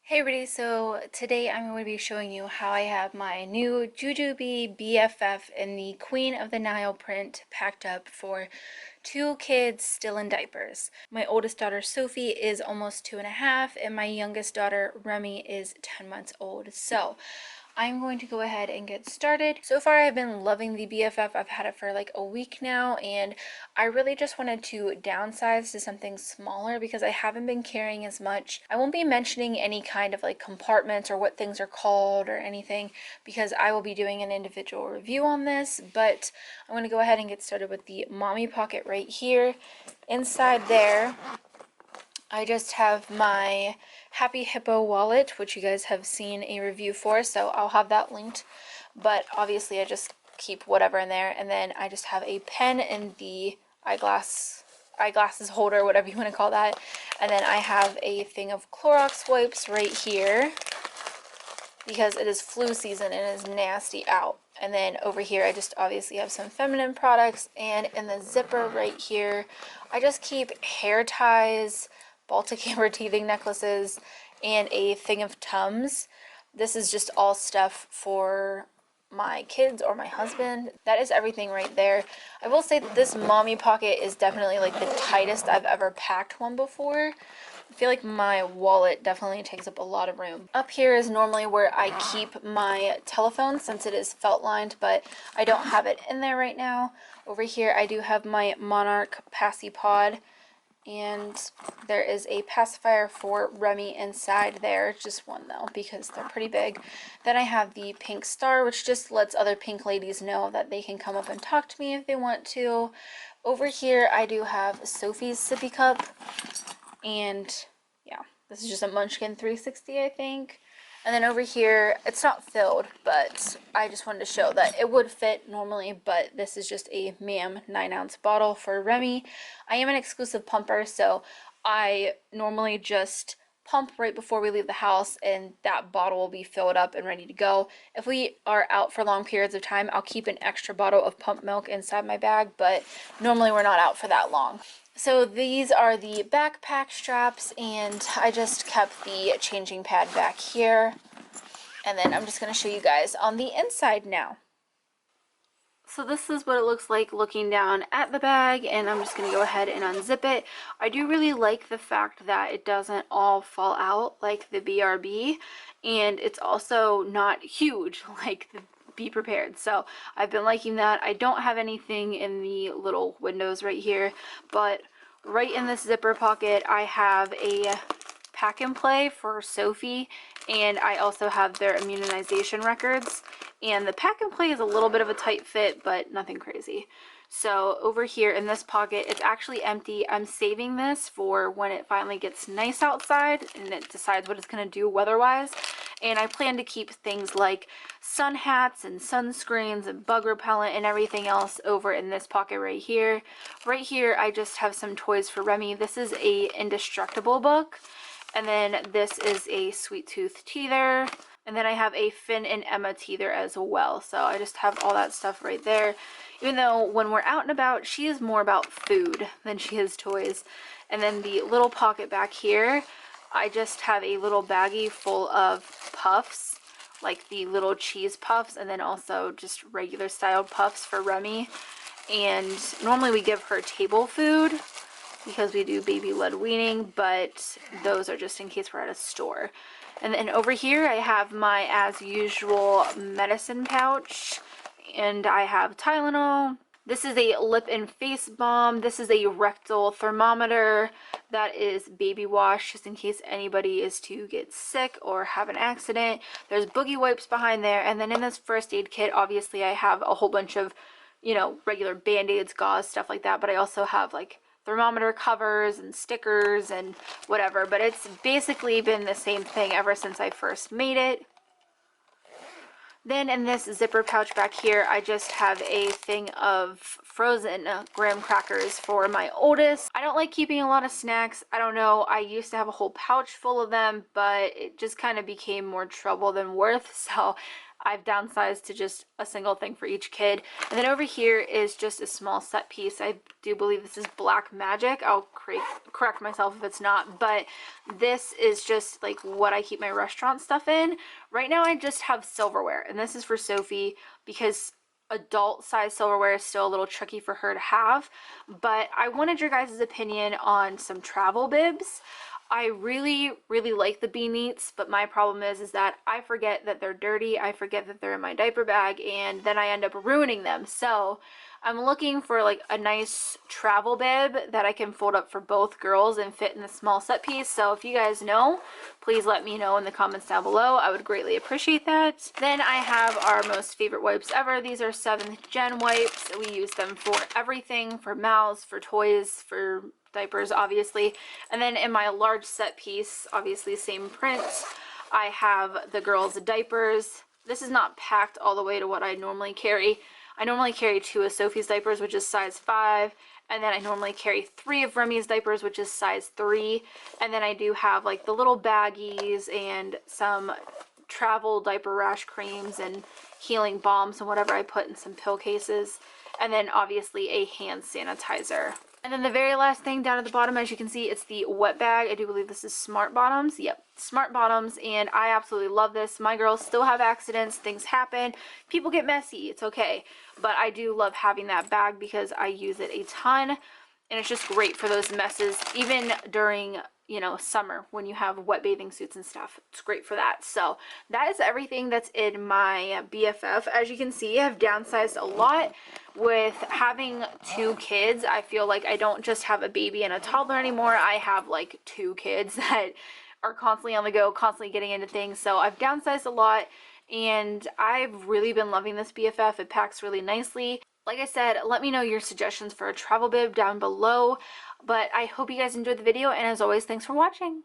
Hey everybody, so today I'm going to be showing you how I have my new Ju-Ju-Be BFF in the Queen of the Nile print packed up for two kids still in diapers. My oldest daughter Sophie is almost 2.5 and my youngest daughter Remy is 10 months old. So I'm going to go ahead and get started. So far I've been loving the BFF. I've had it for like a week now and I really just wanted to downsize to something smaller because I haven't been carrying as much. I won't be mentioning any kind of like compartments or what things are called or anything because I will be doing an individual review on this, but I'm going to go ahead and get started with the mommy pocket right here. Inside there I just have my Happy Hippo wallet, which you guys have seen a review for, so I'll have that linked. But obviously I just keep whatever in there. And then I just have a pen in the eyeglasses holder, whatever you want to call that. And then I have a thing of Clorox wipes right here because it is flu season and it is nasty out. And then over here I just obviously have some feminine products, and in the zipper right here I just keep hair ties, Baltic amber teething necklaces, and a thing of Tums. This is just all stuff for my kids or my husband. That is everything right there. I will say that this mommy pocket is definitely like the tightest I've ever packed one before. I feel like my wallet definitely takes up a lot of room. Up here is normally where I keep my telephone since it is felt lined, but I don't have it in there right now. Over here I do have my Monarch Passy Pod, and there is a pacifier for Remy inside there, just one though because they're pretty big. Then I have the pink star, which just lets other pink ladies know that they can come up and talk to me if they want to. Over here I do have Sophie's sippy cup, and yeah, this is just a Munchkin 360 I think. And then over here, it's not filled, but I just wanted to show that it would fit normally, but this is just a MAM 9-ounce bottle for Remy. I am an exclusive pumper, so I normally just pump right before we leave the house, and that bottle will be filled up and ready to go. If we are out for long periods of time, I'll keep an extra bottle of pump milk inside my bag, but normally we're not out for that long. So these are the backpack straps, and I just kept the changing pad back here. And then I'm just going to show you guys on the inside now. So this is what it looks like looking down at the bag, and I'm just going to go ahead and unzip it. I do really like the fact that it doesn't all fall out like the BRB, and it's also not huge like the Be Prepared. So I've been liking that. I don't have anything in the little windows right here, but right in this zipper pocket I have a pack and play for Sophie, and I also have their immunization records. And the pack and play is a little bit of a tight fit, but nothing crazy. So over here in this pocket, it's actually empty. I'm saving this for when it finally gets nice outside and it decides what it's going to do weather-wise. And I plan to keep things like sun hats and sunscreens and bug repellent and everything else over in this pocket right here. Right here, I just have some toys for Remy. This is a Indestructible book. And then this is a Sweet Tooth teether. And then I have a Finn and Emma teether as well. So I just have all that stuff right there. Even though when we're out and about, she is more about food than she is toys. And then the little pocket back here, I just have a little baggie full of puffs, like the little cheese puffs, and then also just regular styled puffs for Remy. And normally we give her table food because we do baby-led weaning, but those are just in case we're at a store. And then over here I have my, as usual, medicine pouch, and I have Tylenol. This is a lip and face balm. This is a rectal thermometer. That is baby wash, just in case anybody is to get sick or have an accident. There's boogie wipes behind there. And then in this first aid kit, obviously I have a whole bunch of, you know, regular band-aids, gauze, stuff like that, but I also have like thermometer covers and stickers and whatever, but it's basically been the same thing ever since I first made it. Then in this zipper pouch back here, I just have a thing of frozen graham crackers for my oldest. I don't like keeping a lot of snacks. I don't know, I used to have a whole pouch full of them, but it just kind of became more trouble than worth, so I've downsized to just a single thing for each kid. And then over here is just a small set piece. I do believe this is Black Magic. I'll correct myself if it's not, but this is just like what I keep my restaurant stuff in. Right now I just have silverware, and this is for Sophie because adult size silverware is still a little tricky for her to have. But I wanted your guys' opinion on some travel bibs. I really like the Be Neats, but my problem is that I forget that they're dirty, I forget that they're in my diaper bag, and then I end up ruining them. So I'm looking for like a nice travel bib that I can fold up for both girls and fit in the small set piece. So if you guys know, please let me know in the comments down below. I would greatly appreciate that. Then I have our most favorite wipes ever. These are 7th gen wipes. We use them for everything, for mouths, for toys, for diapers, obviously. And then in my large set piece, obviously same print, I have the girls' diapers. This is not packed all the way to what I normally carry. I normally carry 2 of Sophie's diapers, which is size 5, and then I normally carry 3 of Remy's diapers, which is size 3, and then I do have like the little baggies and some travel diaper rash creams and healing balms and whatever I put in some pill cases, and then obviously a hand sanitizer. And then the very last thing down at the bottom, as you can see, it's the wet bag. I do believe this is Smart Bottoms. Yep, Smart Bottoms, and I absolutely love this. My girls still have accidents. Things happen. People get messy. It's okay. But I do love having that bag because I use it a ton, and it's just great for those messes, even during, you know, summer when you have wet bathing suits and stuff. It's great for that. So that is everything that's in my BFF. As you can see, I've downsized a lot. With having 2 kids, I feel like I don't just have a baby and a toddler anymore. I have like 2 kids that are constantly on the go, constantly getting into things. So I've downsized a lot, and I've really been loving this BFF. It packs really nicely. Like I said, let me know your suggestions for a travel bib down below. But I hope you guys enjoyed the video, and as always, thanks for watching.